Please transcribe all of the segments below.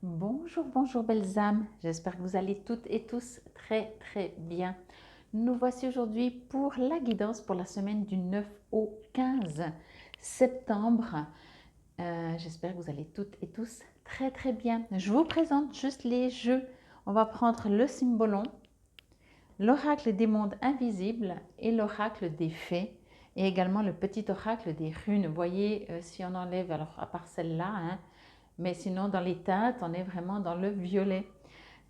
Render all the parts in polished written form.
Bonjour, bonjour belles âmes, j'espère que vous allez toutes et tous très bien. Nous voici aujourd'hui pour la guidance pour la semaine du 9 au 15 septembre. J'espère que vous allez toutes et tous très bien. Je vous présente juste les jeux. On va prendre le cymbolon, l'oracle des mondes invisibles et l'oracle des fées. Et également le petit oracle des runes. Vous voyez, si on enlève, alors à part celle-là, hein, mais sinon, dans les teintes, on est vraiment dans le violet.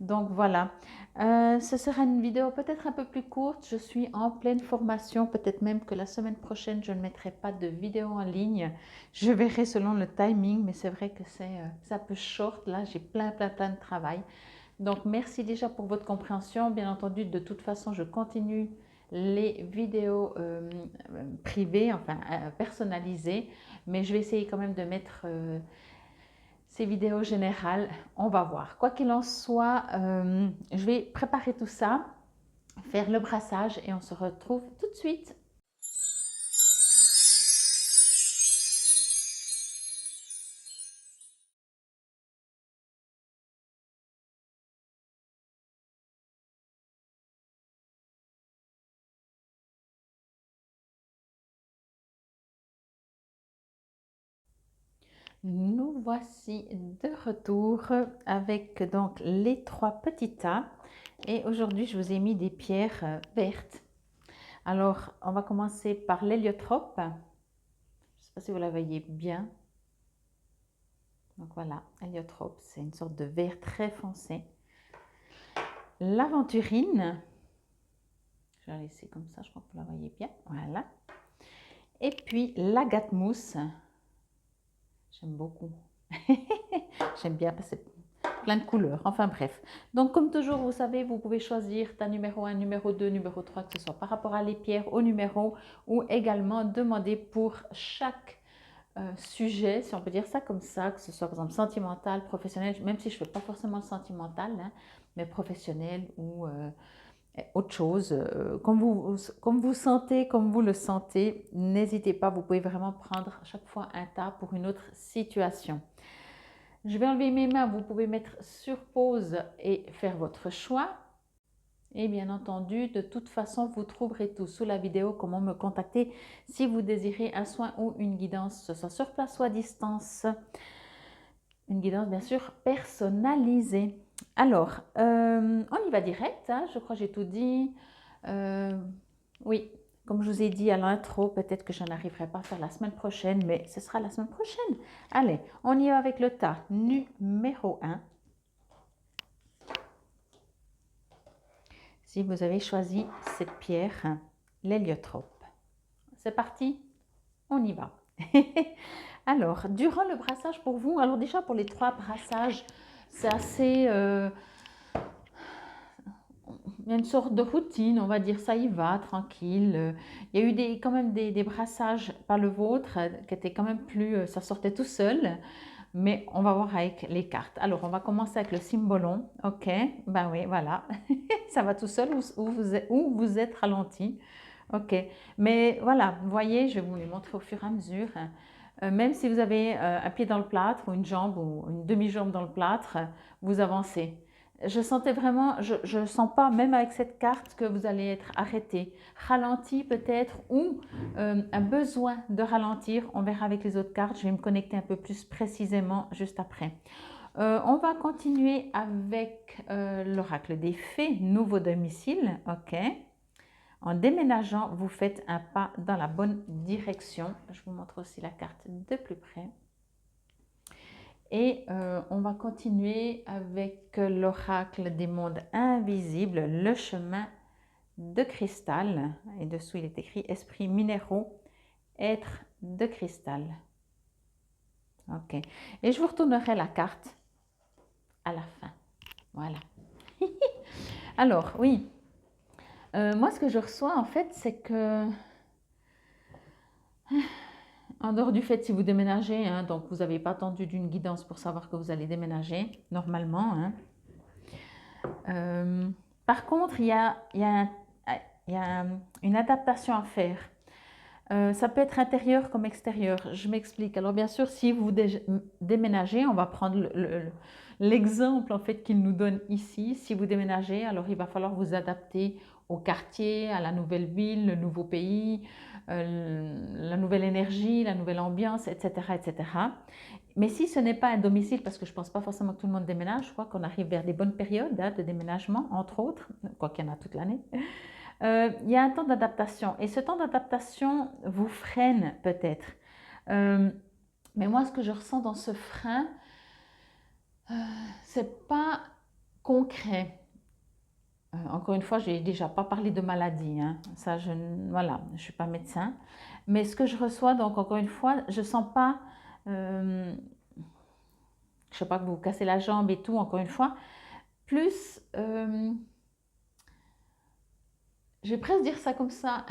Donc voilà, ce sera une vidéo peut-être un peu plus courte. Je suis en pleine formation, peut-être même que la semaine prochaine, je ne mettrai pas de vidéo en ligne. Je verrai selon le timing, mais c'est vrai que c'est un peu short. Là, j'ai plein de travail. Donc merci déjà pour votre compréhension. Bien entendu, de toute façon, je continue les vidéos privées, enfin personnalisées, mais je vais essayer quand même de mettre ces vidéos générales, on va voir. Quoi qu'il en soit, je vais préparer tout ça, faire le brassage et on se retrouve tout de suite. Nous voici de retour avec donc les trois petits tas et aujourd'hui je vous ai mis des pierres vertes. Alors on va commencer par l'héliotrope. Je ne sais pas si vous la voyez bien. Donc voilà, héliotrope, c'est une sorte de vert très foncé. L'aventurine, je vais la laisser comme ça, je crois que vous la voyez bien. Voilà. Et puis l'agathe-mousse, j'aime beaucoup. J'aime bien parce que c'est plein de couleurs. Enfin bref. Donc comme toujours, vous savez, vous pouvez choisir ta numéro 1, numéro 2, numéro 3, que ce soit par rapport à les pierres, au numéro, ou également demander pour chaque sujet, si on peut dire ça comme ça, que ce soit par exemple sentimental, professionnel, même si je ne fais pas forcément le sentimental, hein, mais professionnel ou autre chose, comme vous sentez, comme vous le sentez, n'hésitez pas, vous pouvez vraiment prendre à chaque fois un tas pour une autre situation. Je vais enlever mes mains, vous pouvez mettre sur pause et faire votre choix. Et bien entendu, de toute façon, vous trouverez tout sous la vidéo, comment me contacter si vous désirez un soin ou une guidance, que ce soit sur place ou à distance. Une guidance bien sûr personnalisée. Alors, on y va direct, hein, je crois que j'ai tout dit. Oui, comme je vous ai dit à l'intro, peut-être que je n'arriverai pas à faire la semaine prochaine, mais ce sera la semaine prochaine. Allez, on y va avec le tas numéro 1. Si vous avez choisi cette pierre, l'héliotrope. C'est parti, on y va. Alors, durant le brassage pour vous, alors déjà pour les 3 brassages, c'est assez... il y a une sorte de routine, on va dire, ça y va, tranquille. Il y a eu quand même des brassages, pas le vôtre, qui étaient quand même plus, ça sortait tout seul. Mais on va voir avec les cartes. Alors, on va commencer avec le cymbolon. Ok, ben oui, voilà. Ça va tout seul ou vous êtes ralenti. Ok, mais voilà, vous voyez, je vais vous les montrer au fur et à mesure. Même si vous avez un pied dans le plâtre ou une jambe ou une demi-jambe dans le plâtre, vous avancez. Je sentais vraiment, je ne sens pas, même avec cette carte, que vous allez être arrêté, ralenti peut-être, ou un besoin de ralentir. On verra avec les autres cartes, je vais me connecter un peu plus précisément juste après. On va continuer avec l'oracle des fées, nouveau domicile, ok. En déménageant, vous faites un pas dans la bonne direction. Je vous montre aussi la carte de plus près. Et on va continuer avec l'oracle des mondes invisibles, le chemin de cristal. Et dessous, il est écrit esprit minéraux, être de cristal. Ok. Et je vous retournerai la carte à la fin. Voilà. Alors, oui. Moi, ce que je reçois, en fait, c'est que... En dehors du fait, si vous déménagez, hein, donc vous n'avez pas attendu d'une guidance pour savoir que vous allez déménager, normalement. Hein. Par contre, il y a une adaptation à faire. Ça peut être intérieur comme extérieur. Je m'explique. Alors bien sûr, si vous déménagez, on va prendre l'exemple en fait qu'il nous donne ici. Si vous déménagez, alors il va falloir vous adapter au quartier, à la nouvelle ville, le nouveau pays, la nouvelle énergie, la nouvelle ambiance, etc., etc. Mais si ce n'est pas un domicile, parce que je ne pense pas forcément que tout le monde déménage, je crois qu'on arrive vers des bonnes périodes de déménagement, entre autres, quoi qu'il y en a toute l'année. Il y a un temps d'adaptation et ce temps d'adaptation vous freine peut-être. Mais moi, ce que je ressens dans ce frein, c'est pas concret. Encore une fois, j'ai déjà pas parlé de maladie, hein. Ça, voilà, je suis pas médecin. Mais ce que je reçois, donc encore une fois, je sens pas, je sais pas que vous vous cassez la jambe et tout, encore une fois, plus, je vais presque dire ça comme ça,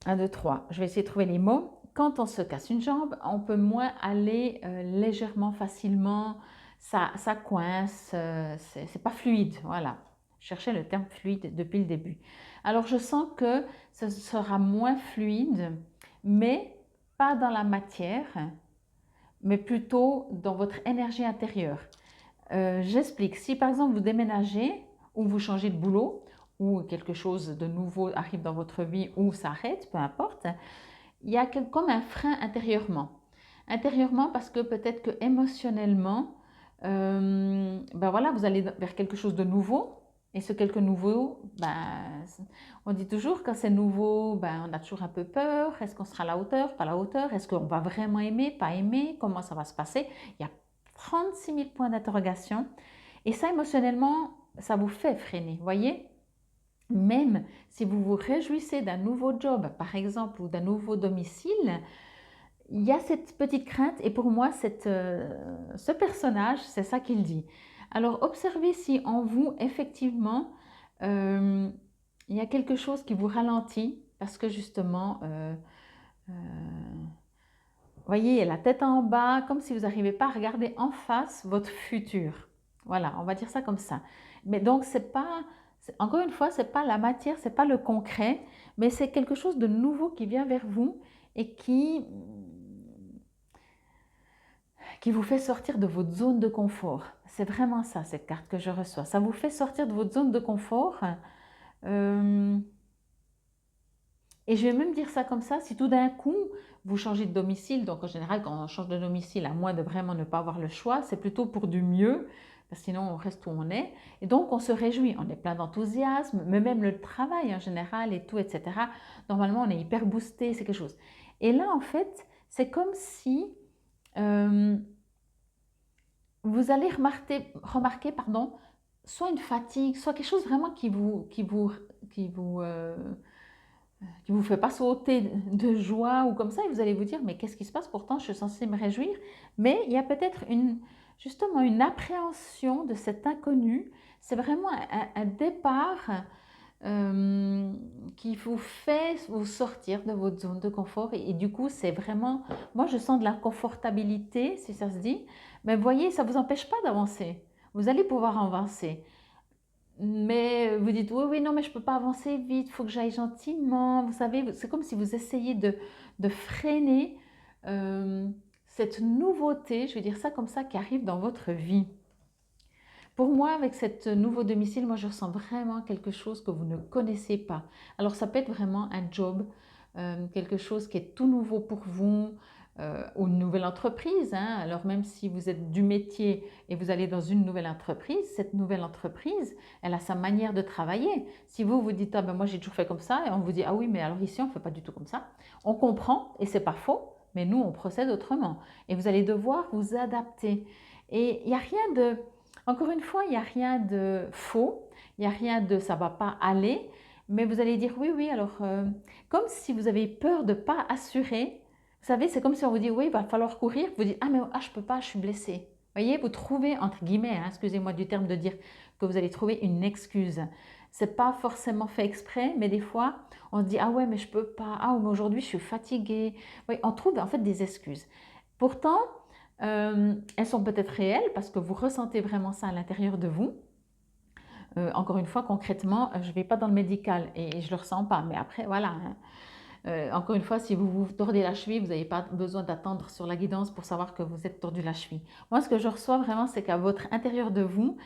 1, 2, 3. Je vais essayer de trouver les mots. Quand on se casse une jambe, on peut moins aller légèrement, facilement. Ça coince, c'est pas fluide. Voilà. Je cherchais le terme fluide depuis le début. Alors je sens que ça sera moins fluide, mais pas dans la matière, mais plutôt dans votre énergie intérieure. J'explique. Si par exemple vous déménagez ou vous changez de boulot, ou quelque chose de nouveau arrive dans votre vie ou s'arrête, peu importe, il y a comme un frein intérieurement. Intérieurement parce que peut-être que émotionnellement, ben voilà, vous allez vers quelque chose de nouveau. Et ce quelque nouveau, ben, on dit toujours quand c'est nouveau, ben, on a toujours un peu peur. Est-ce qu'on sera à la hauteur, pas à la hauteur? Est-ce qu'on va vraiment aimer, pas aimer? Comment ça va se passer? Il y a 36 000 points d'interrogation. Et ça, émotionnellement, ça vous fait freiner, voyez? Même si vous vous réjouissez d'un nouveau job, par exemple, ou d'un nouveau domicile, il y a cette petite crainte et pour moi, ce personnage, c'est ça qu'il dit. Alors, observez si en vous, effectivement, il y a quelque chose qui vous ralentit parce que justement, voyez, la tête en bas, comme si vous n'arrivez pas à regarder en face votre futur. Voilà, on va dire ça comme ça. Mais donc, encore une fois, c'est pas la matière, c'est pas le concret, mais c'est quelque chose de nouveau qui vient vers vous et qui vous fait sortir de votre zone de confort. C'est vraiment ça, cette carte que je reçois. Ça vous fait sortir de votre zone de confort. Et je vais même dire ça comme ça, si tout d'un coup, vous changez de domicile, donc en général, quand on change de domicile, à moins de vraiment ne pas avoir le choix, c'est plutôt pour du mieux, parce que sinon on reste où on est. Et donc on se réjouit, on est plein d'enthousiasme, mais même le travail en général et tout, etc. Normalement, on est hyper boosté, c'est quelque chose. Et là, en fait, c'est comme si vous allez remarquer, pardon, soit une fatigue, soit quelque chose vraiment qui vous fait pas sauter de joie ou comme ça, et vous allez vous dire, mais qu'est-ce qui se passe? Pourtant, je suis censée me réjouir. Mais il y a peut-être justement une appréhension de cet inconnu. C'est vraiment un départ qui vous fait vous sortir de votre zone de confort. Et du coup, c'est vraiment, moi, je sens de l'inconfortabilité, si ça se dit. Mais voyez, ça ne vous empêche pas d'avancer. Vous allez pouvoir avancer. Mais vous dites, oui, oui, non, mais je ne peux pas avancer vite, il faut que j'aille gentiment. Vous savez, c'est comme si vous essayez de freiner cette nouveauté, je vais dire ça comme ça, qui arrive dans votre vie. Pour moi, avec ce nouveau domicile, moi, je ressens vraiment quelque chose que vous ne connaissez pas. Alors, ça peut être vraiment un job, quelque chose qui est tout nouveau pour vous, ou une nouvelle entreprise, hein. Alors, même si vous êtes du métier et vous allez dans une nouvelle entreprise, cette nouvelle entreprise, elle a sa manière de travailler. Si vous vous dites, ah ben moi, j'ai toujours fait comme ça, et on vous dit, ah oui, mais alors ici, on ne fait pas du tout comme ça. On comprend, et c'est pas faux, mais nous, on procède autrement. Et vous allez devoir vous adapter. Et il n'y a rien de... Encore une fois, il n'y a rien de faux, il n'y a rien de ça ne va pas aller, mais vous allez dire oui, oui, alors comme si vous avez peur de ne pas assurer. Vous savez, c'est comme si on vous dit oui, il va falloir courir, vous dites ah mais je ne peux pas, je suis blessée. Vous voyez, vous trouvez, entre guillemets, hein, excusez-moi du terme de dire que vous allez trouver une excuse. Ce n'est pas forcément fait exprès, mais des fois, on se dit ah ouais, mais je ne peux pas, ah mais aujourd'hui je suis fatiguée. Oui, on trouve en fait des excuses. Pourtant, elles sont peut-être réelles parce que vous ressentez vraiment ça à l'intérieur de vous. Encore une fois, concrètement, je ne vais pas dans le médical et je ne le ressens pas. Mais après, voilà, hein. Encore une fois, si vous vous tordez la cheville, vous n'avez pas besoin d'attendre sur la guidance pour savoir que vous êtes tordu la cheville. Moi, ce que je reçois vraiment, c'est qu'à votre intérieur de vous,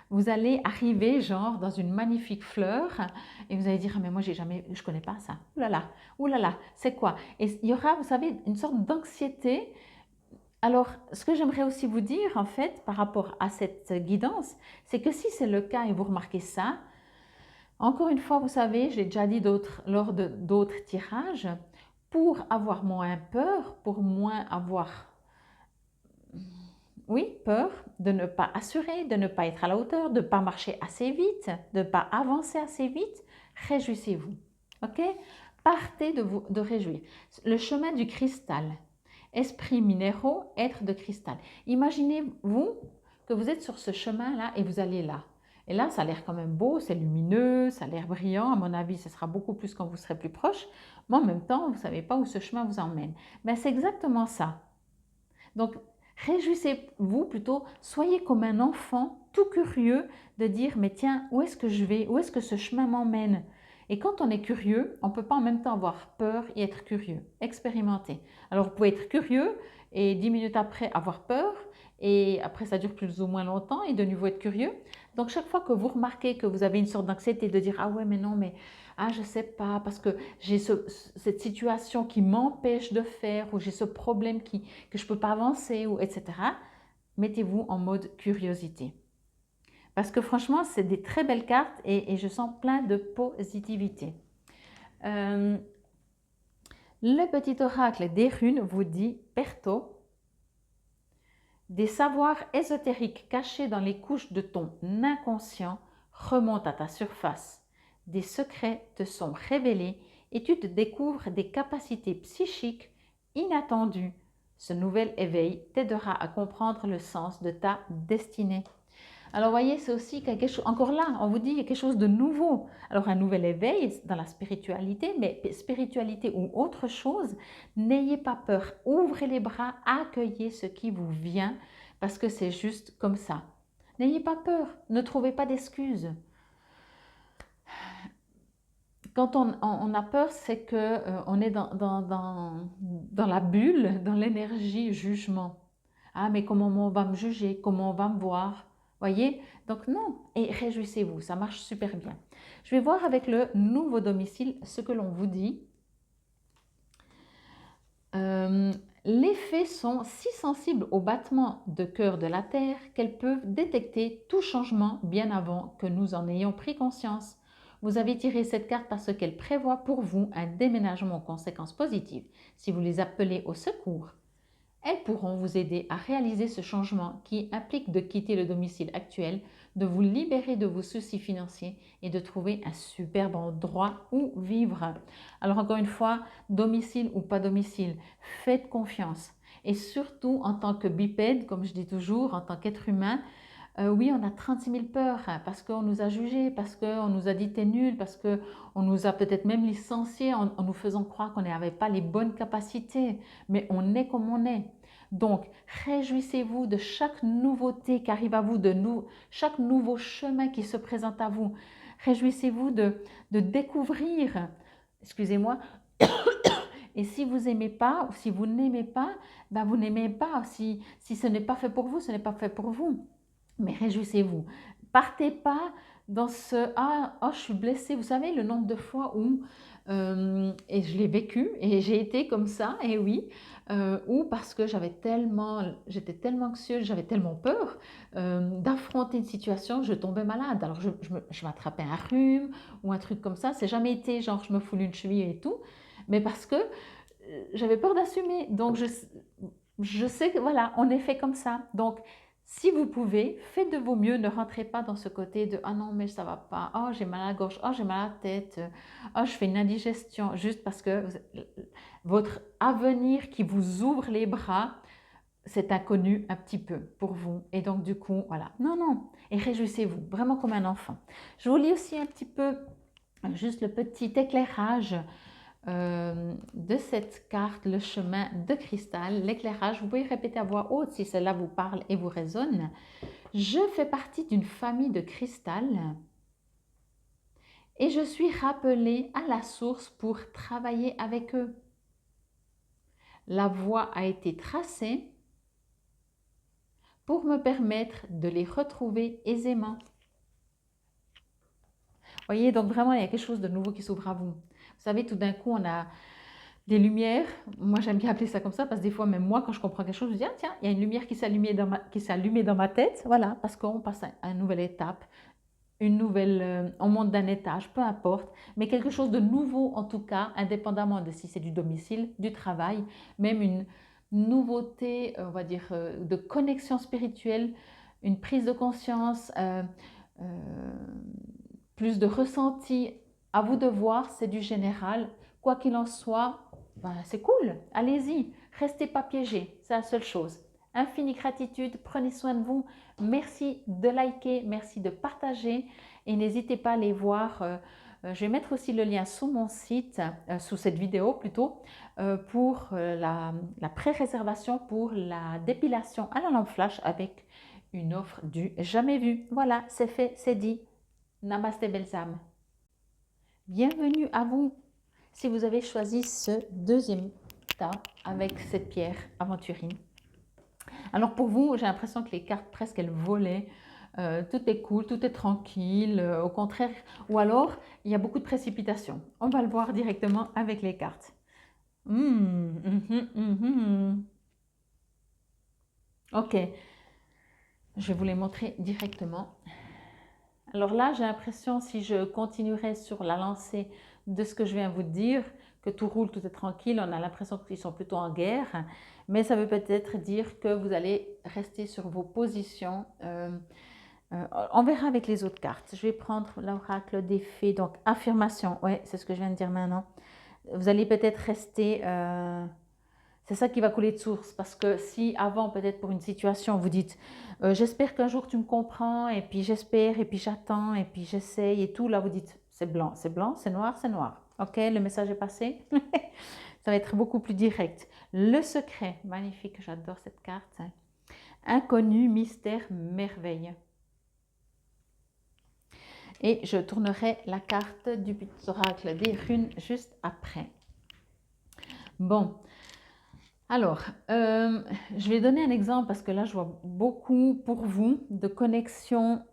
vous allez arriver genre dans une magnifique fleur et vous allez dire, ah, mais moi j'ai jamais, je connais pas ça. Ouh là là, c'est quoi? Et il y aura, vous savez, une sorte d'anxiété. Alors, ce que j'aimerais aussi vous dire, en fait, par rapport à cette guidance, c'est que si c'est le cas et vous remarquez ça, encore une fois, vous savez, je l'ai déjà dit lors de d'autres tirages, pour avoir moins peur, pour moins avoir, oui, peur de ne pas assurer, de ne pas être à la hauteur, de ne pas marcher assez vite, de ne pas avancer assez vite, réjouissez-vous. OK? Partez de réjouir. Le chemin du cristal. Esprit minéraux, être de cristal. Imaginez-vous que vous êtes sur ce chemin-là et vous allez là. Et là, ça a l'air quand même beau, c'est lumineux, ça a l'air brillant. À mon avis, ce sera beaucoup plus quand vous serez plus proche. Mais en même temps, vous ne savez pas où ce chemin vous emmène. Mais c'est exactement ça. Donc, réjouissez-vous plutôt, soyez comme un enfant tout curieux de dire, mais tiens, où est-ce que je vais? Où est-ce que ce chemin m'emmène? Et quand on est curieux, on ne peut pas en même temps avoir peur et être curieux. Expérimentez. Alors, vous pouvez être curieux et 10 minutes après avoir peur et après ça dure plus ou moins longtemps et de nouveau être curieux. Donc, chaque fois que vous remarquez que vous avez une sorte d'anxiété de dire, ah ouais, mais non, mais ah, je ne sais pas, parce que j'ai cette situation qui m'empêche de faire, ou j'ai ce problème que je ne peux pas avancer, ou etc. Mettez-vous en mode curiosité. Parce que franchement, c'est des très belles cartes et je sens plein de positivité. Le petit oracle des runes vous dit, Perto, des savoirs ésotériques cachés dans les couches de ton inconscient remontent à ta surface. Des secrets te sont révélés et tu te découvres des capacités psychiques inattendues. Ce nouvel éveil t'aidera à comprendre le sens de ta destinée. Alors, vous voyez, c'est aussi quelque chose, encore là, on vous dit quelque chose de nouveau. Alors, un nouvel éveil dans la spiritualité, mais spiritualité ou autre chose, n'ayez pas peur. Ouvrez les bras, accueillez ce qui vous vient, parce que c'est juste comme ça. N'ayez pas peur, ne trouvez pas d'excuses. Quand on a peur, c'est qu'on est dans la bulle, dans l'énergie jugement. Ah, mais comment on va me juger? Comment on va me voir? Voyez? Donc non, et réjouissez-vous, ça marche super bien. Je vais voir avec le nouveau domicile ce que l'on vous dit. Les fées sont si sensibles au battement de cœur de la Terre qu'elles peuvent détecter tout changement bien avant que nous en ayons pris conscience. Vous avez tiré cette carte parce qu'elle prévoit pour vous un déménagement aux conséquences positives. Si vous les appelez au secours, elles pourront vous aider à réaliser ce changement qui implique de quitter le domicile actuel, de vous libérer de vos soucis financiers et de trouver un superbe endroit où vivre. Alors encore une fois, domicile ou pas domicile, faites confiance. Et surtout en tant que bipède, comme je dis toujours, en tant qu'être humain, oui, on a 36 000 peurs parce qu'on nous a jugés, parce qu'on nous a dit t'es nul, parce qu'on nous a peut-être même licenciés en nous faisant croire qu'on n'avait pas les bonnes capacités. Mais on est comme on est. Donc, réjouissez-vous de chaque nouveauté qui arrive à vous, chaque nouveau chemin qui se présente à vous. Réjouissez-vous de découvrir, excusez-moi, et si vous n'aimez pas ou si vous n'aimez pas, ben vous n'aimez pas. Si ce n'est pas fait pour vous, ce n'est pas fait pour vous. Mais réjouissez-vous. Partez pas dans ce ah, oh, je suis blessée. Vous savez le nombre de fois où, et je l'ai vécu, et j'ai été comme ça, et oui, ou parce que j'étais tellement anxieuse, j'avais tellement peur d'affronter une situation, je tombais malade. Alors je m'attrapais un rhume ou un truc comme ça. C'est jamais été genre je me foule une cheville et tout, mais parce que j'avais peur d'assumer. Donc je sais que voilà, on est fait comme ça. Donc si vous pouvez, faites de vos mieux, ne rentrez pas dans ce côté de « Ah non, mais ça va pas, oh j'ai mal à la gorge, oh j'ai mal à la tête, oh je fais une indigestion », juste parce que votre avenir qui vous ouvre les bras, c'est inconnu un petit peu pour vous. Et donc du coup, voilà. Non, non, et réjouissez-vous, vraiment comme un enfant. Je vous lis aussi un petit peu, juste le petit éclairage de cette carte, le chemin de cristal, l'éclairage. Vous pouvez répéter à voix haute si cela vous parle et vous résonne. Je fais partie d'une famille de cristal Et je suis rappelée à la source pour travailler avec eux. La voie a été tracée pour me permettre de les retrouver aisément. Voyez, donc vraiment, il y a quelque chose de nouveau qui s'ouvre à vous. Vous savez, tout d'un coup, on a des lumières. Moi, j'aime bien appeler ça comme ça parce que des fois, même moi, quand je comprends quelque chose, je me dis, ah, tiens, il y a une lumière qui s'allumait dans ma tête. Voilà, parce qu'on passe à une nouvelle étape, on monte d'un étage, peu importe, mais quelque chose de nouveau en tout cas, indépendamment de si c'est du domicile, du travail, même une nouveauté, on va dire, de connexion spirituelle, une prise de conscience, euh, plus de ressenti. À vous de voir, c'est du général. Quoi qu'il en soit, ben, c'est cool, allez-y, restez pas piégés, c'est la seule chose. Infinie gratitude, prenez soin de vous, merci de liker, merci de partager et n'hésitez pas à aller voir. Je vais mettre aussi le lien sous mon site, sous cette vidéo plutôt, pour la pré-réservation pour la dépilation à la lampe flash avec une offre du jamais vu. Voilà, c'est fait, c'est dit. Namasté belles âmes. Bienvenue à vous si vous avez choisi ce deuxième tas avec cette pierre aventurine. Alors pour vous, j'ai l'impression que les cartes presque elles volaient. Tout est cool, tout est tranquille, au contraire. Ou alors, il y a beaucoup de précipitations. On va le voir directement avec les cartes. Ok, je vais vous les montrer directement. Alors là, j'ai l'impression, si je continuerai sur la lancée de ce que je viens vous dire, que tout roule, tout est tranquille, on a l'impression qu'ils sont plutôt en guerre, mais ça veut peut-être dire que vous allez rester sur vos positions. On verra avec les autres cartes. Je vais prendre l'oracle des fées, donc affirmation, ouais, c'est ce que je viens de dire maintenant. Vous allez peut-être rester... c'est ça qui va couler de source, parce que si avant, peut-être pour une situation, vous dites j'espère qu'un jour tu me comprends, et puis j'espère, et puis j'attends, et puis j'essaye, et tout, là vous dites c'est blanc, c'est noir, c'est noir. Ok, le message est passé. Ça va être beaucoup plus direct. Le secret, magnifique, j'adore cette carte. Inconnu, mystère, merveille. Et je tournerai la carte du petit oracle des runes juste après. Bon. Alors, je vais donner un exemple parce que là, je vois beaucoup pour vous de connexions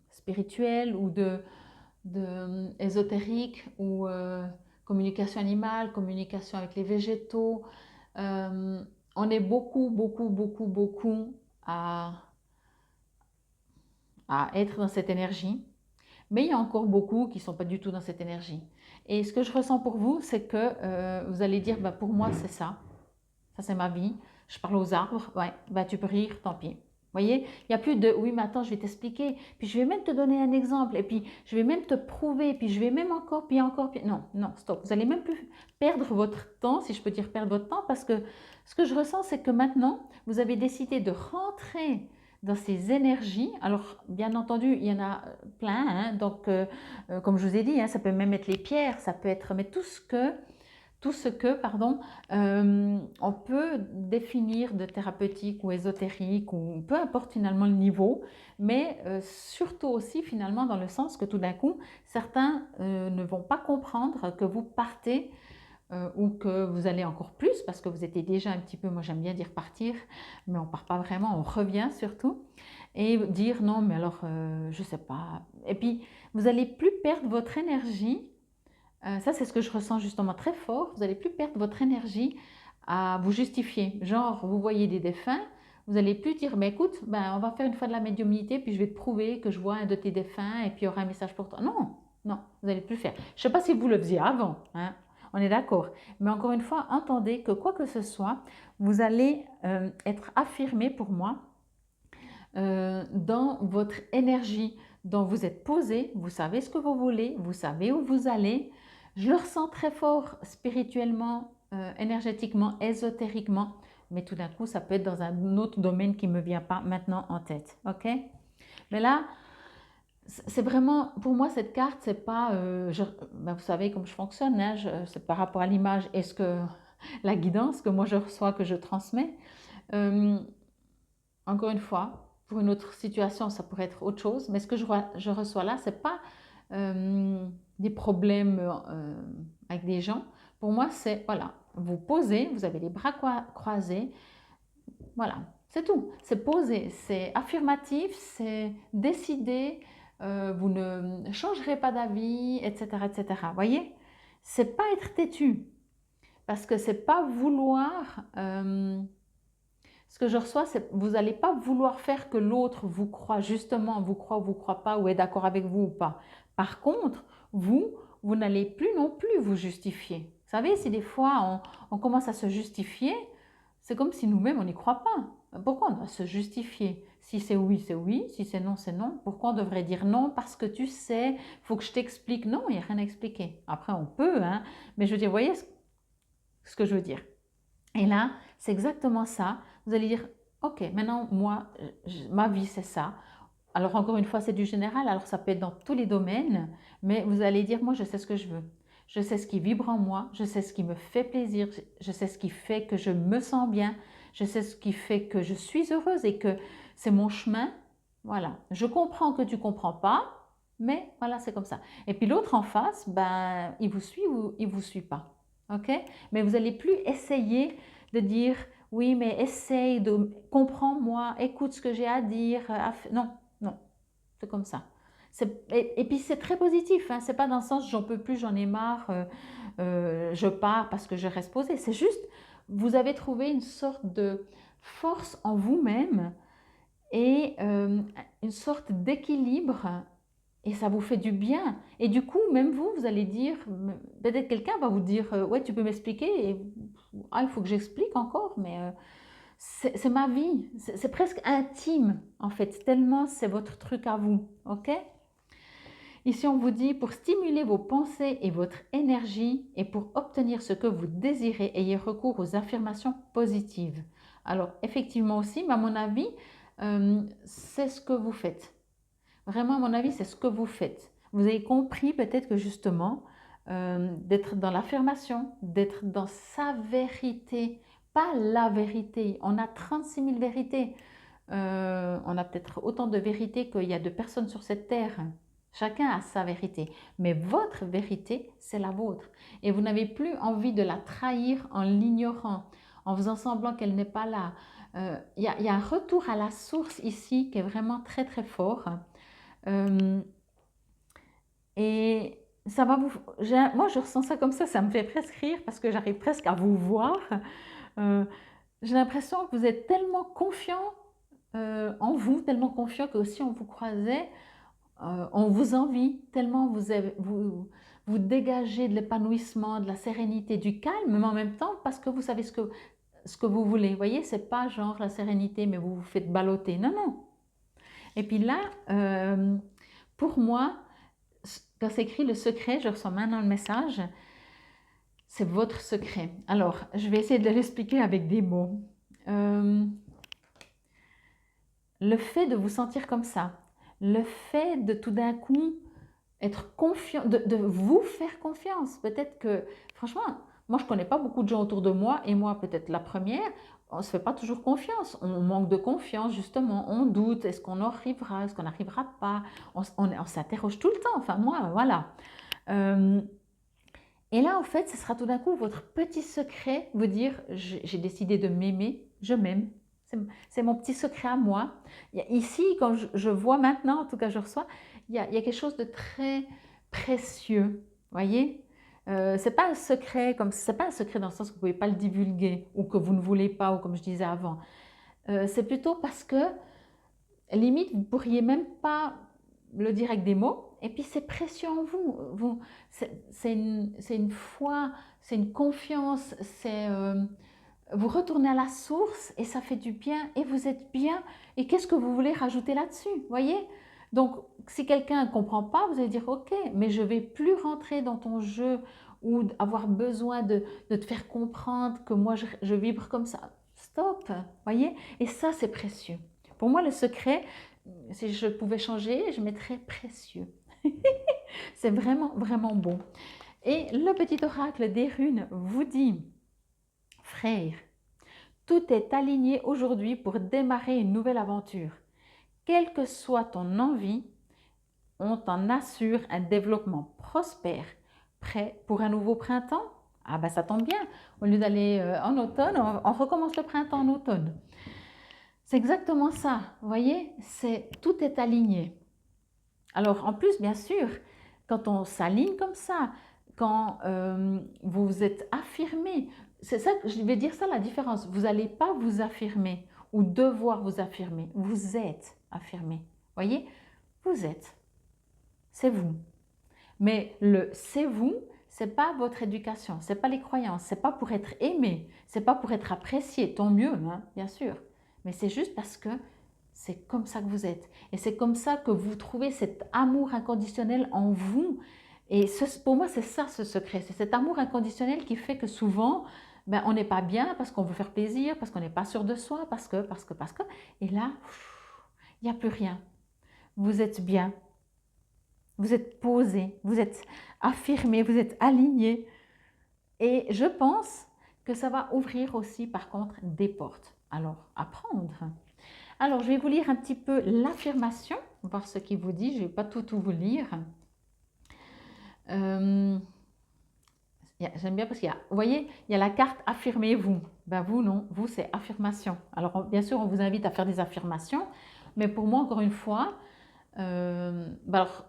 spirituelles ou ésotériques ou communication animale, communication avec les végétaux. On est beaucoup à être dans cette énergie, mais il y a encore beaucoup qui ne sont pas du tout dans cette énergie. Et ce que je ressens pour vous, c'est que vous allez dire, bah, pour moi, c'est ça. Ça, c'est ma vie. Je parle aux arbres. Ouais, bah, tu peux rire, tant pis. Vous voyez, il n'y a plus de oui, mais attends, je vais t'expliquer. Puis je vais même te donner un exemple. Et puis je vais même te prouver. Puis je vais même encore, puis encore. Puis... Non, non, stop. Vous allez même plus perdre votre temps, si je peux dire perdre votre temps, parce que ce que je ressens, c'est que maintenant, vous avez décidé de rentrer dans ces énergies. Alors, bien entendu, il y en a plein. Hein, donc, comme je vous ai dit, hein, ça peut même être les pierres, ça peut être, mais tout ce que, pardon, on peut définir de thérapeutique ou ésotérique, ou peu importe finalement le niveau, mais surtout aussi finalement dans le sens que tout d'un coup, certains ne vont pas comprendre que vous partez ou que vous allez encore plus, parce que vous étiez déjà un petit peu, moi j'aime bien dire partir, mais on ne part pas vraiment, on revient surtout, et dire non, mais alors je ne sais pas. Et puis, vous n'allez plus perdre votre énergie. Ça, c'est ce que je ressens justement très fort. Vous n'allez plus perdre votre énergie à vous justifier. Genre, vous voyez des défunts, vous n'allez plus dire, mais écoute, ben, on va faire une fois de la médiumnité, puis je vais te prouver que je vois un de tes défunts, et puis il y aura un message pour toi. Non, non, vous n'allez plus le faire. Je ne sais pas si vous le faisiez avant, hein, on est d'accord. Mais encore une fois, entendez que quoi que ce soit, vous allez être affirmé pour moi dans votre énergie, dont vous êtes posé, vous savez ce que vous voulez, vous savez où vous allez. Je le ressens très fort spirituellement, énergétiquement, ésotériquement, mais tout d'un coup, ça peut être dans un autre domaine qui ne me vient pas maintenant en tête. Ok? Mais là, c'est vraiment, pour moi, cette carte, c'est pas, ben, vous savez comme je fonctionne, hein, c'est par rapport à l'image et la guidance que moi je reçois, que je transmets. Encore une fois, pour une autre situation, ça pourrait être autre chose, mais ce que je reçois là, c'est pas des problèmes avec des gens. Pour moi, c'est, voilà, vous posez, vous avez les bras croisés, voilà, c'est tout. C'est poser, c'est affirmatif, c'est décider, vous ne changerez pas d'avis, etc., etc. Vous voyez? C'est pas être têtu, parce que c'est pas vouloir. Ce que je reçois, c'est vous n'allez pas vouloir faire que l'autre vous croit justement, vous croit ou vous croit pas, ou est d'accord avec vous ou pas. Par contre, vous n'allez plus non plus vous justifier. Vous savez, si des fois on commence à se justifier, c'est comme si nous-mêmes on n'y croit pas. Pourquoi on doit se justifier? Si c'est oui, c'est oui. Si c'est non, c'est non. Pourquoi on devrait dire non? Parce que tu sais, il faut que je t'explique. Non, il n'y a rien à expliquer. Après, on peut, hein, mais je veux dire, vous voyez ce que je veux dire? Et là, c'est exactement ça. Vous allez dire, ok, maintenant, moi, ma vie, c'est ça. Alors, encore une fois, c'est du général, alors ça peut être dans tous les domaines, mais vous allez dire, moi, je sais ce que je veux. Je sais ce qui vibre en moi, je sais ce qui me fait plaisir, je sais ce qui fait que je me sens bien, je sais ce qui fait que je suis heureuse et que c'est mon chemin. Voilà, je comprends que tu ne comprends pas, mais voilà, c'est comme ça. Et puis l'autre en face, ben, il vous suit ou il ne vous suit pas. Ok? Mais vous n'allez plus essayer de dire, oui, mais essaye de comprends-moi, écoute ce que j'ai à dire. Non, non, c'est comme ça. Et puis c'est très positif, hein, c'est pas dans le sens j'en peux plus, j'en ai marre, je pars parce que je reste posée. C'est juste, vous avez trouvé une sorte de force en vous-même et une sorte d'équilibre et ça vous fait du bien. Et du coup, même vous, vous allez dire, peut-être quelqu'un va vous dire, ouais, tu peux m'expliquer et, ah, il faut que j'explique encore, mais c'est ma vie, c'est presque intime en fait, tellement c'est votre truc à vous, ok? Ici, on vous dit, pour stimuler vos pensées et votre énergie et pour obtenir ce que vous désirez, ayez recours aux affirmations positives. Alors, effectivement aussi, mais à mon avis, c'est ce que vous faites. Vraiment, à mon avis, c'est ce que vous faites. Vous avez compris peut-être que justement, d'être dans l'affirmation, d'être dans sa vérité, pas la vérité. On a 36 000 vérités. On a peut-être autant de vérités qu'il y a de personnes sur cette terre. Chacun a sa vérité. Mais votre vérité, c'est la vôtre. Et vous n'avez plus envie de la trahir en l'ignorant, en faisant semblant qu'elle n'est pas là. Il y a un retour à la source ici qui est vraiment très très fort. Et ça va vous... Moi, je ressens ça comme ça me fait presque rire parce que j'arrive presque à vous voir. J'ai l'impression que vous êtes tellement confiant en vous, tellement confiant que si on vous croisait, on vous envie, tellement vous dégagez de l'épanouissement, de la sérénité, du calme, mais en même temps parce que vous savez ce que vous voulez. Vous voyez, c'est pas genre la sérénité, mais vous vous faites balloter. Non, non. Et puis là, pour moi, quand c'est écrit le secret, je reçois maintenant le message, c'est votre secret. Alors, je vais essayer de l'expliquer avec des mots. Le fait de vous sentir comme ça, le fait de tout d'un coup être confiant, de vous faire confiance. Peut-être que, franchement, moi je ne connais pas beaucoup de gens autour de moi, et moi peut-être la première, on ne se fait pas toujours confiance. On manque de confiance, justement. On doute, est-ce qu'on arrivera, est-ce qu'on n'arrivera pas. On s'interroge tout le temps. Enfin, moi, voilà. Et là, en fait, ce sera tout d'un coup votre petit secret, vous dire, j'ai décidé de m'aimer, je m'aime. C'est mon petit secret à moi. Ici, quand je vois maintenant, en tout cas je reçois, il y a quelque chose de très précieux, voyez. C'est pas un secret, c'est pas un secret dans le sens que vous ne pouvez pas le divulguer ou que vous ne voulez pas, ou comme je disais avant. C'est plutôt parce que, limite, vous ne pourriez même pas le dire avec des mots, et puis c'est précieux en vous. C'est une foi, c'est une confiance, vous retournez à la source et ça fait du bien et vous êtes bien. Et qu'est-ce que vous voulez rajouter là-dessus, voyez? Donc, si quelqu'un ne comprend pas, vous allez dire, ok, mais je ne vais plus rentrer dans ton jeu ou avoir besoin de te faire comprendre que moi, je vibre comme ça. Stop, voyez? Et ça, c'est précieux. Pour moi, le secret, si je pouvais changer, je mettrais précieux. C'est vraiment, vraiment bon. Et le petit oracle des runes vous dit, frère, tout est aligné aujourd'hui pour démarrer une nouvelle aventure. Quelle que soit ton envie, on t'en assure un développement prospère, prêt pour un nouveau printemps. Ah ben ça tombe bien, au lieu d'aller en automne, on recommence le printemps en automne. C'est exactement ça, vous voyez, tout est aligné. Alors en plus, bien sûr, quand on s'aligne comme ça, quand vous êtes affirmé, c'est ça que je vais dire ça la différence. Vous n'allez pas vous affirmer ou devoir vous affirmer. Vous êtes affirmé. Voyez, vous êtes. C'est vous. Mais le c'est vous, c'est pas votre éducation, c'est pas les croyances, c'est pas pour être aimé, c'est pas pour être apprécié, tant mieux, hein, bien sûr. Mais c'est juste parce que c'est comme ça que vous êtes. Et c'est comme ça que vous trouvez cet amour inconditionnel en vous. Et pour moi, c'est ça ce secret. C'est cet amour inconditionnel qui fait que souvent, ben, on n'est pas bien parce qu'on veut faire plaisir, parce qu'on n'est pas sûr de soi, parce que. Et là, il n'y a plus rien. Vous êtes bien. Vous êtes posé, vous êtes affirmé, vous êtes aligné. Et je pense que ça va ouvrir aussi, par contre, des portes. Alors, apprendre. Alors, je vais vous lire un petit peu l'affirmation, voir ce qu'il vous dit. Je ne vais pas tout vous lire. J'aime bien parce qu'il y a, vous voyez, il y a la carte affirmez-vous. Ben vous, non, vous, c'est affirmation. Alors, bien sûr, on vous invite à faire des affirmations, mais pour moi, encore une fois, alors,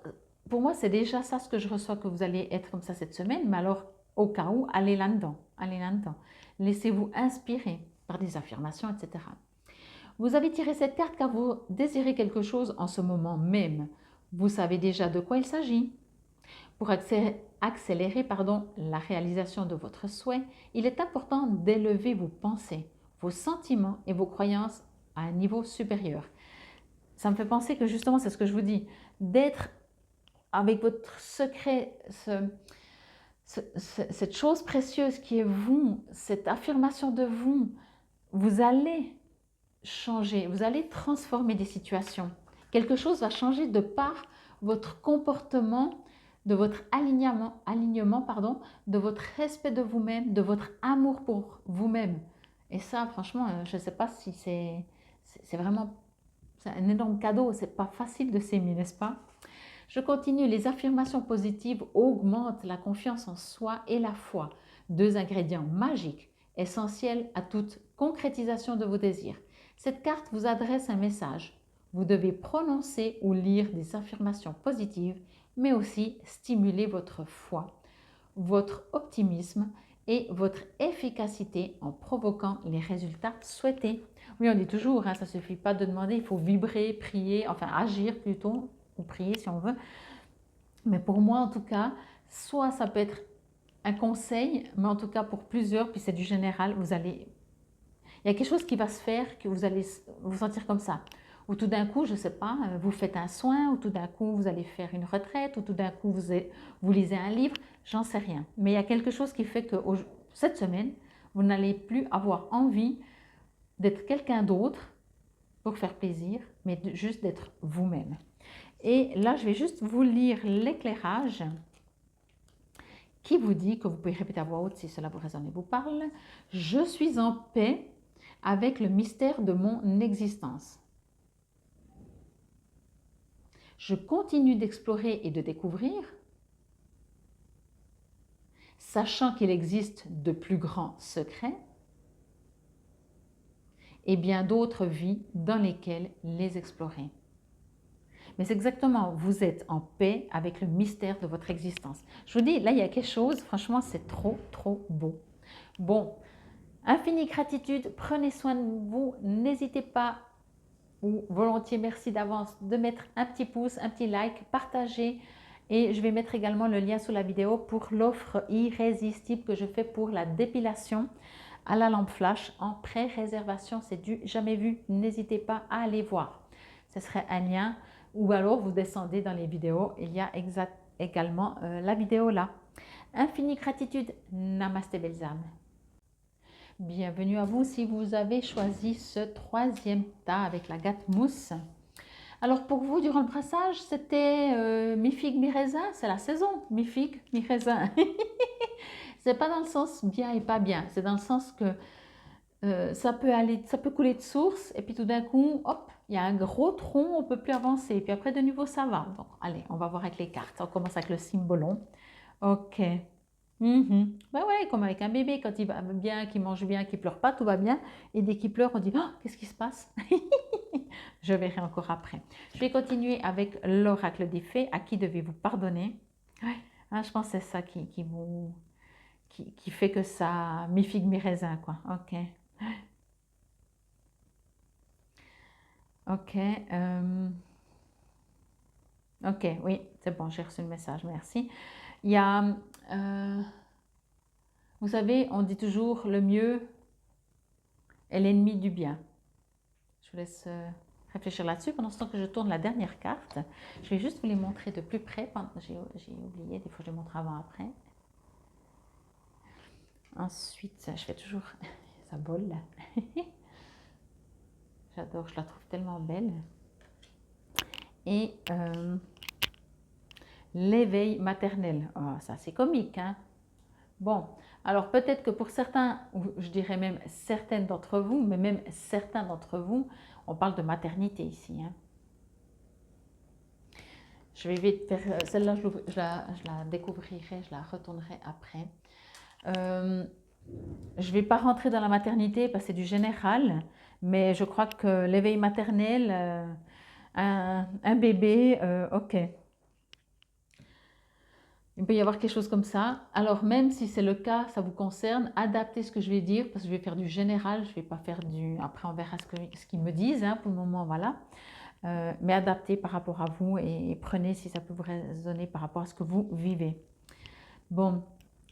pour moi, c'est déjà ça ce que je reçois, que vous allez être comme ça cette semaine, mais alors, au cas où, allez là-dedans, allez là-dedans. Laissez-vous inspirer par des affirmations, etc. Vous avez tiré cette carte car vous désirez quelque chose en ce moment même. Vous savez déjà de quoi il s'agit. Pour accélérer la réalisation de votre souhait, il est important d'élever vos pensées, vos sentiments et vos croyances à un niveau supérieur. Ça me fait penser que justement, c'est ce que je vous dis, d'être avec votre secret, cette chose précieuse qui est vous, cette affirmation de vous, vous allez changer, vous allez transformer des situations. Quelque chose va changer de par votre comportement, de votre alignement, de votre respect de vous-même, de votre amour pour vous-même. Et ça, franchement, je ne sais pas si c'est vraiment un énorme cadeau, c'est pas facile de s'aimer, n'est-ce pas? Je continue, les affirmations positives augmentent la confiance en soi et la foi, deux ingrédients magiques, essentiels à toute concrétisation de vos désirs. Cette carte vous adresse un message. Vous devez prononcer ou lire des affirmations positives, mais aussi stimuler votre foi, votre optimisme et votre efficacité en provoquant les résultats souhaités. Oui, on dit toujours, hein, ça ne suffit pas de demander, il faut vibrer, prier, enfin agir plutôt, ou prier si on veut. Mais pour moi, en tout cas, soit ça peut être un conseil, mais en tout cas pour plusieurs, puis c'est du général, il y a quelque chose qui va se faire, que vous allez vous sentir comme ça. Ou tout d'un coup, je ne sais pas, vous faites un soin, ou tout d'un coup, vous allez faire une retraite, ou tout d'un coup, vous lisez un livre, j'en sais rien. Mais il y a quelque chose qui fait que cette semaine, vous n'allez plus avoir envie d'être quelqu'un d'autre pour faire plaisir, mais juste d'être vous-même. Et là, je vais juste vous lire l'éclairage qui vous dit, que vous pouvez répéter à voix haute si cela vous résonne et vous parle. Je suis en paix avec le mystère de mon existence. Je continue d'explorer et de découvrir, sachant qu'il existe de plus grands secrets et bien d'autres vies dans lesquelles les explorer. Mais c'est exactement, vous êtes en paix avec le mystère de votre existence. Je vous dis, là, il y a quelque chose, franchement, c'est trop, trop beau. Bon, infinie gratitude, prenez soin de vous, n'hésitez pas, ou volontiers, merci d'avance, de mettre un petit pouce, un petit like, partager. Et je vais mettre également le lien sous la vidéo pour l'offre irrésistible que je fais pour la dépilation à la lampe flash en pré-réservation. C'est du jamais vu, n'hésitez pas à aller voir. Ce serait un lien. Ou alors vous descendez dans les vidéos, il y a également la vidéo là. Infinie gratitude, namasté belles âmes. Bienvenue à vous si vous avez choisi ce troisième tas avec la gâte mousse. Alors pour vous, durant le brassage, c'était mi-figue, mi-raisin, c'est la saison, mi-figue, mi-raisin. C'est pas dans le sens bien et pas bien, c'est dans le sens que ça peut aller, ça peut couler de source, et puis tout d'un coup, hop, il y a un gros tronc, on ne peut plus avancer. Et puis après, de nouveau, ça va. Donc, allez, on va voir avec les cartes. On commence avec le cymbolon. Ok. Ben ouais, comme avec un bébé, quand il va bien, qu'il mange bien, qu'il pleure pas, tout va bien. Et dès qu'il pleure, on dit, oh, qu'est-ce qui se passe? Je verrai encore après. Je vais continuer avec l'oracle des fées. À qui devez-vous pardonner? Ouais. Ah, je pense que c'est ça qui fait que ça, mi figue, mi raisin, quoi. Ok. Ok. Ok, oui, c'est bon, j'ai reçu le message, merci. Il y a, euh, vous savez, on dit toujours le mieux est l'ennemi du bien. Je vous laisse réfléchir là-dessus pendant ce temps que je tourne la dernière carte. Je vais juste vous les montrer de plus près. J'ai oublié, des fois je les montre avant, après. Ensuite, je fais toujours, ça vole là. J'adore, je la trouve tellement belle. Et l'éveil maternel. Oh, ça c'est comique, hein? Bon, alors peut-être que pour certains, ou je dirais même certaines d'entre vous, mais même certains d'entre vous, on parle de maternité ici, hein. Je vais vite faire, celle-là je la découvrirai, je la retournerai après. Je ne vais pas rentrer dans la maternité parce que c'est du général, mais je crois que l'éveil maternel, un bébé, ok. Il peut y avoir quelque chose comme ça. Alors même si c'est le cas, ça vous concerne, adaptez ce que je vais dire parce que je vais faire du général, je ne vais pas faire du... Après on verra ce qu'ils me disent, hein, pour le moment, voilà. Mais adaptez par rapport à vous et prenez si ça peut vous résonner par rapport à ce que vous vivez. Bon,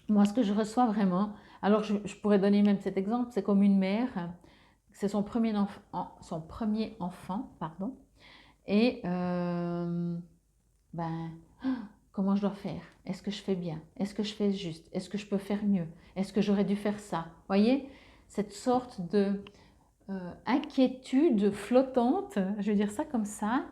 moi ce que je reçois vraiment, alors je pourrais donner même cet exemple, c'est comme une mère, c'est son premier enfant, pardon, et ben, comment je dois faire? Est-ce que je fais bien? Est-ce que je fais juste? Est-ce que je peux faire mieux? Est-ce que j'aurais dû faire ça? Voyez, cette sorte de inquiétude flottante, je vais dire ça comme ça,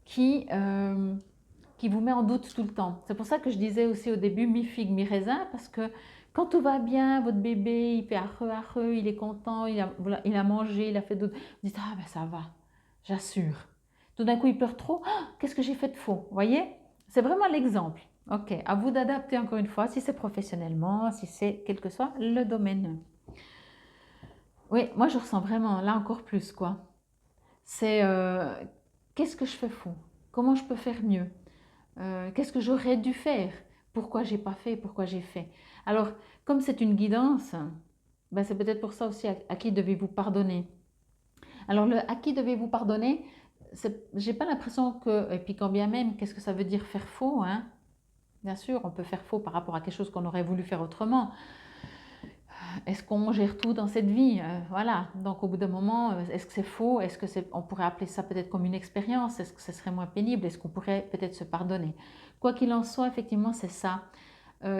qui vous met en doute tout le temps. C'est pour ça que je disais aussi au début mi-figue, mi-raisin, parce que quand tout va bien, votre bébé, il fait arreux, il est content, il a mangé, il a fait d'autres... Vous dites, ah ben ça va, j'assure. Tout d'un coup, il pleure trop, ah, qu'est-ce que j'ai fait de faux? Vous voyez? C'est vraiment l'exemple. Ok, à vous d'adapter encore une fois, si c'est professionnellement, si c'est quel que soit le domaine. Oui, moi je ressens vraiment, là encore plus, quoi. C'est qu'est-ce que je fais faux? Comment je peux faire mieux? Qu'est-ce que j'aurais dû faire? Pourquoi j'ai pas fait? Pourquoi j'ai fait? Alors, comme c'est une guidance, ben c'est peut-être pour ça aussi à qui devez-vous pardonner. Alors, le à qui devez-vous pardonner, j'ai pas l'impression que, et puis quand bien même, qu'est-ce que ça veut dire faire faux, hein? Bien sûr, on peut faire faux par rapport à quelque chose qu'on aurait voulu faire autrement. Est-ce qu'on gère tout dans cette vie? Voilà, donc au bout d'un moment, est-ce que c'est faux? Est-ce que on pourrait appeler ça peut-être comme une expérience? Est-ce que ce serait moins pénible? Est-ce qu'on pourrait peut-être se pardonner? Quoi qu'il en soit, effectivement, c'est ça.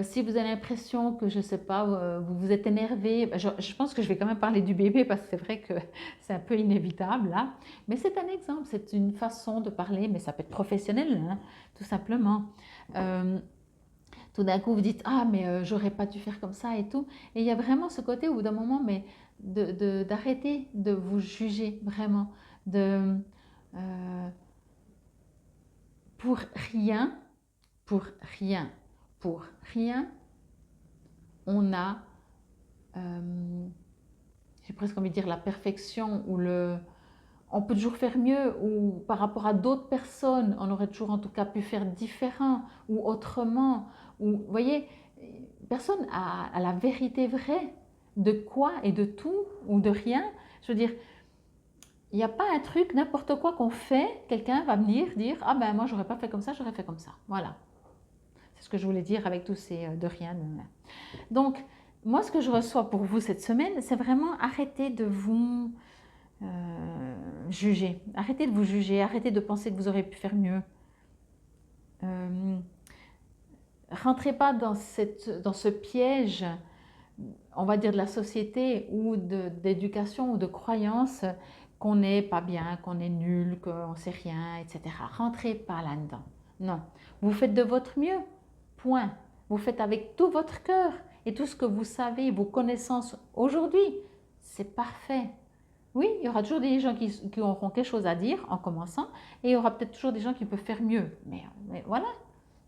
Si vous avez l'impression que, je ne sais pas, vous vous êtes énervé, je pense que je vais quand même parler du bébé parce que c'est vrai que c'est un peu inévitable là. Mais c'est un exemple, c'est une façon de parler, mais ça peut être professionnel, hein, tout simplement. Tout d'un coup, vous dites, ah, mais j'aurais pas dû faire comme ça et tout. Et il y a vraiment ce côté au bout d'un moment, mais d'arrêter de vous juger vraiment. De, euh, pour rien, pour rien, pour rien, on a, j'ai presque envie de dire la perfection ou le... On peut toujours faire mieux ou par rapport à d'autres personnes, on aurait toujours en tout cas pu faire différent ou autrement. Ou, vous voyez, personne a la vérité vraie de quoi et de tout ou de rien. Je veux dire, il n'y a pas un truc, n'importe quoi qu'on fait, quelqu'un va venir dire, ah ben moi j'aurais pas fait comme ça, j'aurais fait comme ça. Voilà. C'est ce que je voulais dire avec tous ces de rien. Donc, moi ce que je reçois pour vous cette semaine, c'est vraiment arrêter de vous juger. Arrêtez de vous juger, arrêtez de penser que vous aurez pu faire mieux. Rentrez pas dans ce piège, on va dire de la société ou d'éducation ou de croyance qu'on n'est pas bien, qu'on est nul, qu'on ne sait rien, etc. Rentrez pas là-dedans. Non. Vous faites de votre mieux. Point. Vous faites avec tout votre cœur et tout ce que vous savez, vos connaissances aujourd'hui. c'est parfait. Oui, il y aura toujours des gens qui auront quelque chose à dire en commençant, et il y aura peut-être toujours des gens qui peuvent faire mieux. Mais voilà,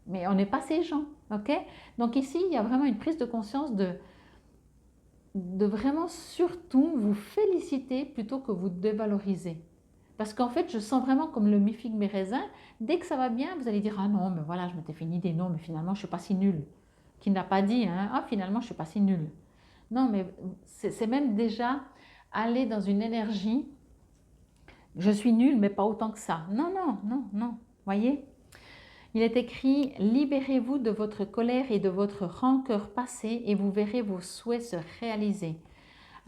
mais on n'est pas ces gens, ok? Donc ici, il y a vraiment une prise de conscience de vraiment surtout vous féliciter plutôt que vous dévaloriser. Parce qu'en fait, je sens vraiment comme le mi-figue, mi-raisin, dès que ça va bien, vous allez dire « Ah non, mais voilà, je m'étais fait une idée, non, mais finalement, je ne suis pas si nulle. » Qui n'a pas dit hein, « Ah, finalement, je ne suis pas si nulle. » Non, mais c'est même déjà aller dans une énergie « Je suis nulle, mais pas autant que ça. » Non, non, non, non. Voyez? Il est écrit « Libérez-vous de votre colère et de votre rancœur passée et vous verrez vos souhaits se réaliser. »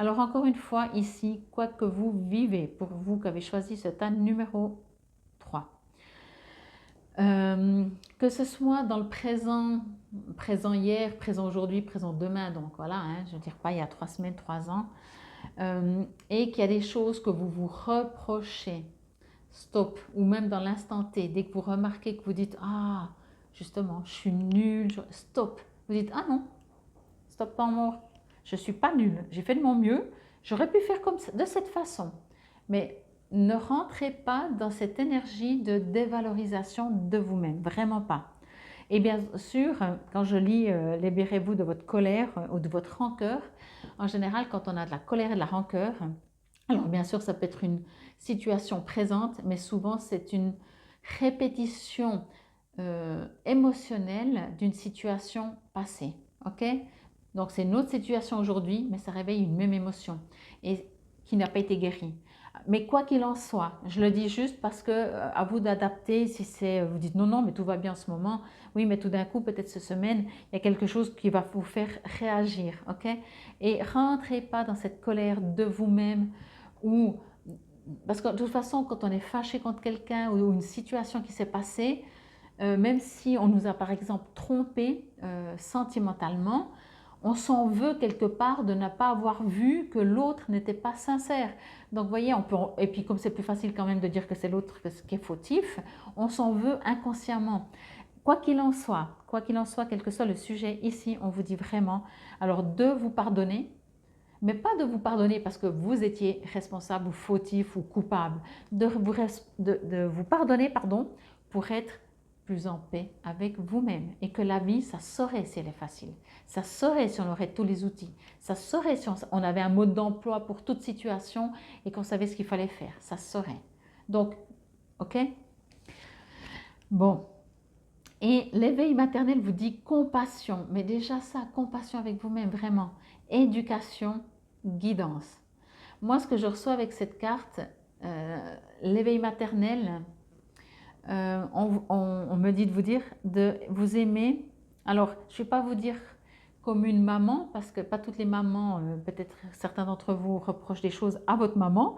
Alors encore une fois, ici, quoi que vous vivez, pour vous qui avez choisi ce tas numéro 3, que ce soit dans le présent, présent hier, présent aujourd'hui, présent demain, donc voilà, hein, je ne veux dire pas il y a 3 semaines, 3 ans, et qu'il y a des choses que vous vous reprochez, stop, ou même dans l'instant T, dès que vous remarquez que vous dites « Ah, justement, je suis nulle, stop », vous dites « Ah non, stop, temps mort, je ne suis pas nulle, j'ai fait de mon mieux, j'aurais pu faire comme ça, de cette façon. » Mais ne rentrez pas dans cette énergie de dévalorisation de vous-même, vraiment pas. Et bien sûr, quand je lis « Libérez-vous de votre colère ou de votre rancœur », en général, quand on a de la colère et de la rancœur, alors bien sûr, ça peut être une situation présente, mais souvent c'est une répétition émotionnelle d'une situation passée. Ok? Donc c'est une autre situation aujourd'hui, mais ça réveille une même émotion et qui n'a pas été guérie. Mais quoi qu'il en soit, je le dis juste parce que à vous d'adapter. Si c'est, vous dites non, non, mais tout va bien en ce moment. Oui, mais tout d'un coup, peut-être cette semaine, il y a quelque chose qui va vous faire réagir, ok? Et rentrez pas dans cette colère de vous-même ou parce que de toute façon, quand on est fâché contre quelqu'un ou une situation qui s'est passée, même si on nous a par exemple trompé sentimentalement, on s'en veut quelque part de ne pas avoir vu que l'autre n'était pas sincère. Donc vous voyez, et puis comme c'est plus facile quand même de dire que c'est l'autre qui est fautif, on s'en veut inconsciemment. Quoi qu'il en soit, quel que soit le sujet, ici on vous dit vraiment, alors de vous pardonner, mais pas de vous pardonner parce que vous étiez responsable ou fautif ou coupable, de vous pardonner pardon, pour être plus en paix avec vous-même et que la vie, ça saurait si elle est facile, ça saurait si on aurait tous les outils, ça saurait si on avait un mode d'emploi pour toute situation et qu'on savait ce qu'il fallait faire, ça saurait. Donc, ok? Bon. Et l'éveil maternel vous dit compassion, mais déjà ça, compassion avec vous-même, vraiment. Éducation, guidance. Moi, ce que je reçois avec cette carte, l'éveil maternel, on me dit de vous dire de vous aimer. Alors, je ne vais pas vous dire comme une maman, parce que pas toutes les mamans, peut-être certains d'entre vous reprochent des choses à votre maman.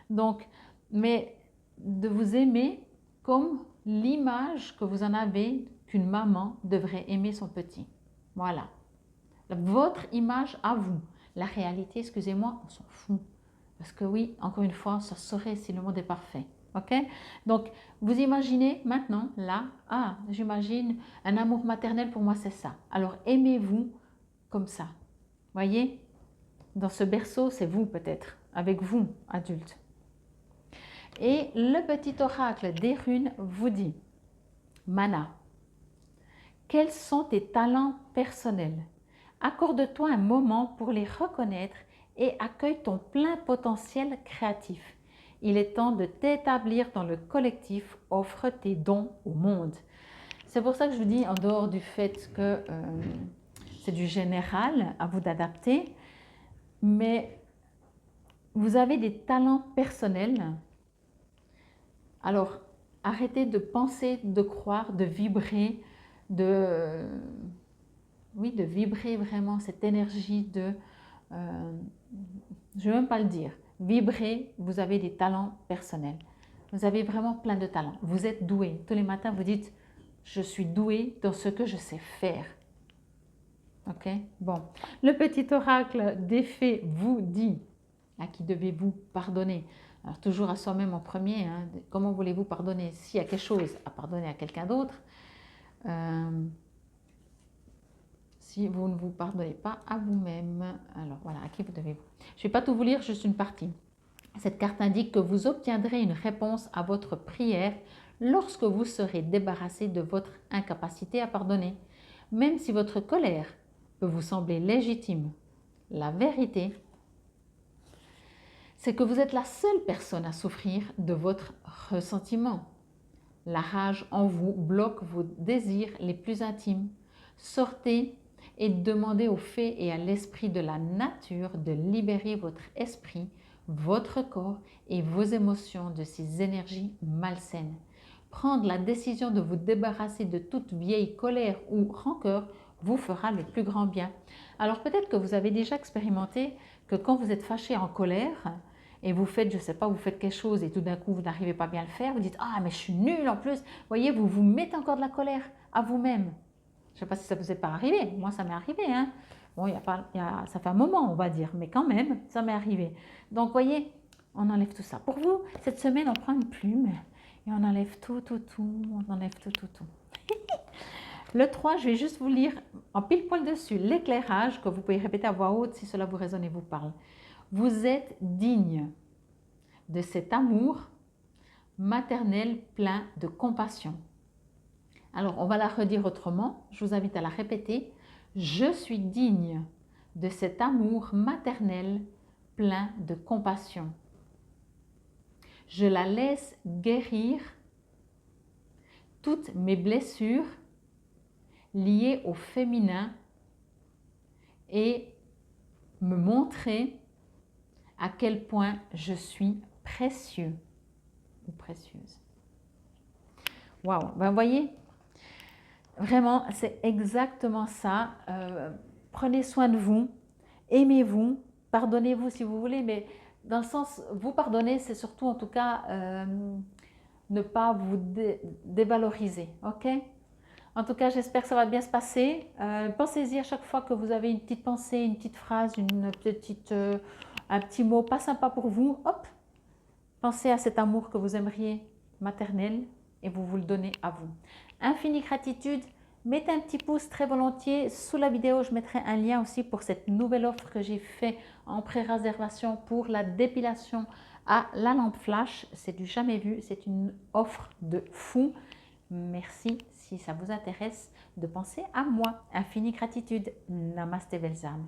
Donc, mais de vous aimer comme l'image que vous en avez qu'une maman devrait aimer son petit. Voilà. Votre image à vous. La réalité, excusez-moi, on s'en fout. Parce que oui, encore une fois, ça saurait si le monde est parfait. Ok? Donc, vous imaginez maintenant, là, ah, j'imagine un amour maternel pour moi, c'est ça. Alors, aimez-vous comme ça. Voyez? Dans ce berceau, c'est vous peut-être, avec vous, adulte. Et le petit oracle des runes vous dit, Mana, quels sont tes talents personnels? Accorde-toi un moment pour les reconnaître et accueille ton plein potentiel créatif. Il est temps de t'établir dans le collectif, offre tes dons au monde. C'est pour ça que je vous dis, en dehors du fait que c'est du général, à vous d'adapter, mais vous avez des talents personnels. Alors, arrêtez de penser, de croire, de vibrer, oui, de vibrer vraiment cette énergie de, je ne vais même pas le dire, vibrer, vous avez des talents personnels. Vous avez vraiment plein de talents. Vous êtes doué. Tous les matins, vous dites, je suis doué dans ce que je sais faire. Ok? Bon. Le petit oracle des fées vous dit, à qui devez-vous pardonner? Alors toujours à soi-même en premier, hein, comment voulez-vous pardonner? S'il y a quelque chose à pardonner à quelqu'un d'autre, s'il si vous ne vous pardonnez pas à vous-même. Alors voilà, à qui vous devez-vous? Je ne vais pas tout vous lire, juste une partie. Cette carte indique que vous obtiendrez une réponse à votre prière lorsque vous serez débarrassé de votre incapacité à pardonner, même si votre colère peut vous sembler légitime. La vérité, c'est que vous êtes la seule personne à souffrir de votre ressentiment. La rage en vous bloque vos désirs les plus intimes. Sortez et demandez aux fées et à l'esprit de la nature de libérer votre esprit, votre corps et vos émotions de ces énergies malsaines. Prendre la décision de vous débarrasser de toute vieille colère ou rancœur vous fera le plus grand bien. Alors peut-être que vous avez déjà expérimenté que quand vous êtes fâché en colère et vous faites, je ne sais pas, vous faites quelque chose et tout d'un coup vous n'arrivez pas bien à le faire, vous dites « Ah mais je suis nulle en plus !» Vous voyez, vous vous mettez encore de la colère à vous-même. Je ne sais pas si ça vous est pas arrivé, moi ça m'est arrivé. Hein. Bon, ça fait un moment on va dire, mais quand même, ça m'est arrivé. Donc vous voyez, on enlève tout ça. Pour vous, cette semaine, on prend une plume et on enlève tout, on enlève tout. Le 3, je vais juste vous lire en pile poil dessus l'éclairage que vous pouvez répéter à voix haute si cela vous résonne et vous parle. Vous êtes digne de cet amour maternel plein de compassion. Alors, on va la redire autrement. Je vous invite à la répéter. Je suis digne de cet amour maternel plein de compassion. Je la laisse guérir toutes mes blessures liées au féminin et me montrer à quel point je suis précieux ou précieuse. Waouh, ben vous voyez, vraiment, c'est exactement ça. Prenez soin de vous, aimez-vous, pardonnez-vous si vous voulez, mais dans le sens, vous pardonner, c'est surtout en tout cas ne pas vous dévaloriser, ok? En tout cas, j'espère que ça va bien se passer. Pensez-y à chaque fois que vous avez une petite pensée, une petite phrase, un petit mot pas sympa pour vous. Hop, pensez à cet amour que vous aimeriez maternel et vous le donnez à vous. Infinie gratitude. Mettez un petit pouce très volontiers. Sous la vidéo, je mettrai un lien aussi pour cette nouvelle offre que j'ai fait en pré-réservation pour la dépilation à la lampe flash. C'est du jamais vu. C'est une offre de fou. Merci si ça vous intéresse de penser à moi. Infinie gratitude. Namaste belles âmes.